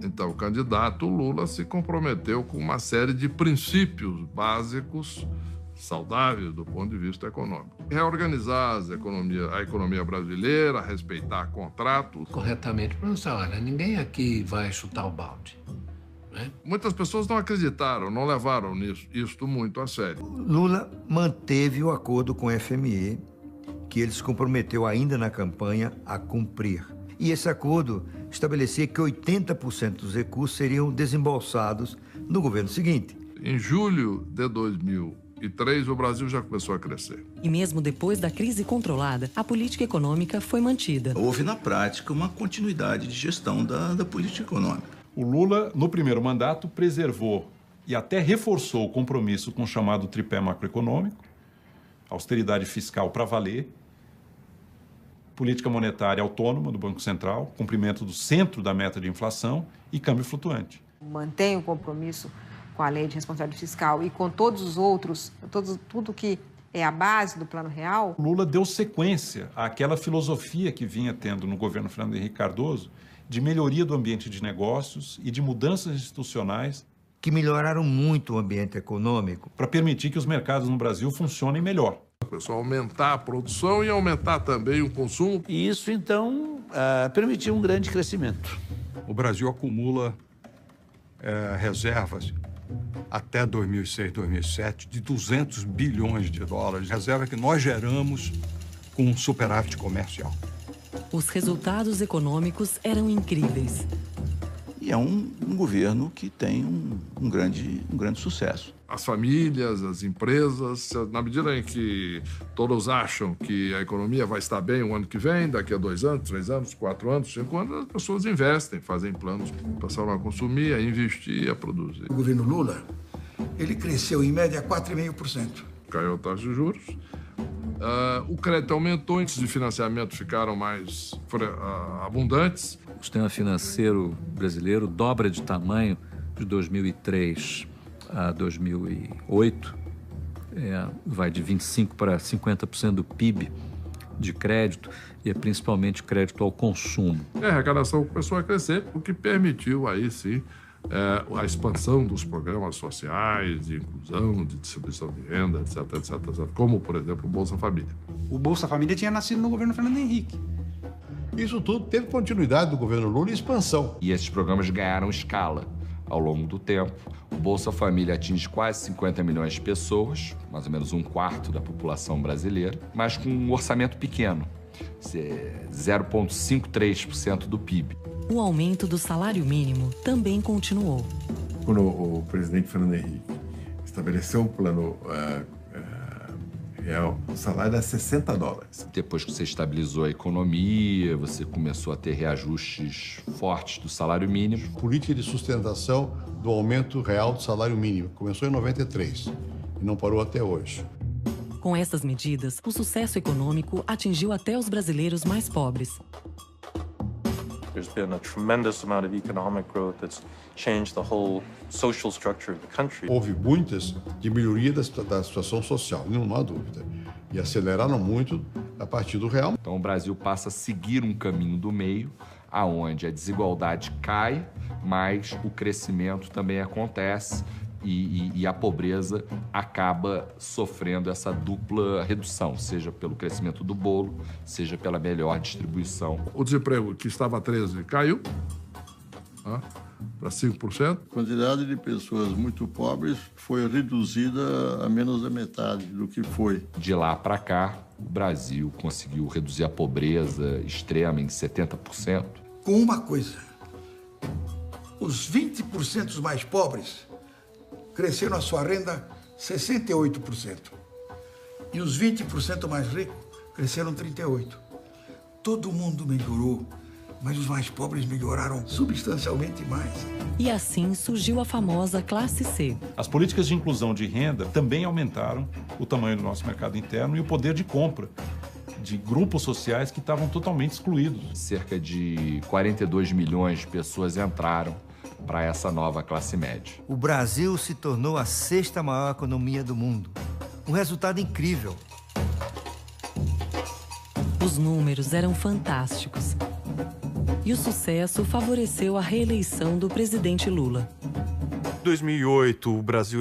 Então, o candidato Lula se comprometeu com uma série de princípios básicos saudáveis do ponto de vista econômico. Reorganizar a economia brasileira, respeitar contratos. Corretamente, professor, olha, ninguém aqui vai chutar o balde. Né? Muitas pessoas não acreditaram, não levaram isto muito a sério. Lula manteve o acordo com o FMI, que ele se comprometeu ainda na campanha a cumprir. E esse acordo estabelecia que 80% dos recursos seriam desembolsados no governo seguinte. Em julho de 2003, o Brasil já começou a crescer. E mesmo depois da crise controlada, a política econômica foi mantida. Houve, na prática, uma continuidade de gestão da política econômica. O Lula, no primeiro mandato, preservou e até reforçou o compromisso com o chamado tripé macroeconômico, austeridade fiscal para valer, política monetária autônoma do Banco Central, cumprimento do centro da meta de inflação e câmbio flutuante. Mantém o compromisso com a lei de responsabilidade fiscal e com todos os outros, tudo que é a base do Plano Real. Lula deu sequência àquela filosofia que vinha tendo no governo Fernando Henrique Cardoso de melhoria do ambiente de negócios e de mudanças institucionais que melhoraram muito o ambiente econômico para permitir que os mercados no Brasil funcionem melhor. Começou a aumentar a produção e aumentar também o consumo. E isso, então, permitiu um grande crescimento. O Brasil acumula reservas até 2006, 2007, de 200 bilhões de dólares. Reserva que nós geramos com um superávit comercial. Os resultados econômicos eram incríveis. E é um governo que tem um grande sucesso. As famílias, as empresas, na medida em que todos acham que a economia vai estar bem o ano que vem, daqui a 2 anos, 3 anos, 4 anos, 5 anos, as pessoas investem, fazem planos, passaram a consumir, a investir, a produzir. O governo Lula, ele cresceu em média 4,5%. Caiu a taxa de juros. O crédito aumentou, índices de financiamento ficaram mais abundantes. O sistema financeiro brasileiro dobra de tamanho de 2003 a 2008, vai de 25% para 50% do PIB de crédito, e é principalmente crédito ao consumo. A arrecadação começou a crescer, o que permitiu aí sim a expansão dos programas sociais, de inclusão, de distribuição de renda, etc, etc, etc, como, por exemplo, o Bolsa Família. O Bolsa Família tinha nascido no governo Fernando Henrique. Isso tudo teve continuidade do governo Lula e expansão. E esses programas ganharam escala ao longo do tempo. O Bolsa Família atinge quase 50 milhões de pessoas, mais ou menos 1/4 da população brasileira, mas com um orçamento pequeno, 0,53% do PIB. O aumento do salário mínimo também continuou. Quando o presidente Fernando Henrique estabeleceu o plano real, o salário era $60. Depois que você estabilizou a economia, você começou a ter reajustes fortes do salário mínimo. Política de sustentação do aumento real do salário mínimo. Começou em 93 e não parou até hoje. Com essas medidas, o sucesso econômico atingiu até os brasileiros mais pobres. There's been a tremendous amount of economic growth that's changed the whole social structure of the country. Houve muitas de melhoria da situação social, não há dúvida. E aceleraram muito a partir do real. Então o Brasil passa a seguir um caminho do meio, aonde a desigualdade cai, mas o crescimento também acontece e a pobreza acaba sofrendo essa dupla redução, seja pelo crescimento do bolo, seja pela melhor distribuição. O desemprego, que estava a 13%, caiu para 5%. A quantidade de pessoas muito pobres foi reduzida a menos da metade do que foi. De lá para cá, o Brasil conseguiu reduzir a pobreza extrema em 70%. Com uma coisa, os 20% mais pobres cresceram a sua renda 68%. E os 20% mais ricos cresceram 38%. Todo mundo melhorou, mas os mais pobres melhoraram substancialmente mais. E assim surgiu a famosa classe C. As políticas de inclusão de renda também aumentaram o tamanho do nosso mercado interno e o poder de compra de grupos sociais que estavam totalmente excluídos. Cerca de 42 milhões de pessoas entraram para essa nova classe média. O Brasil se tornou a 6ª maior economia do mundo. Um resultado incrível. Os números eram fantásticos. E o sucesso favoreceu a reeleição do presidente Lula. Em 2008, o Brasil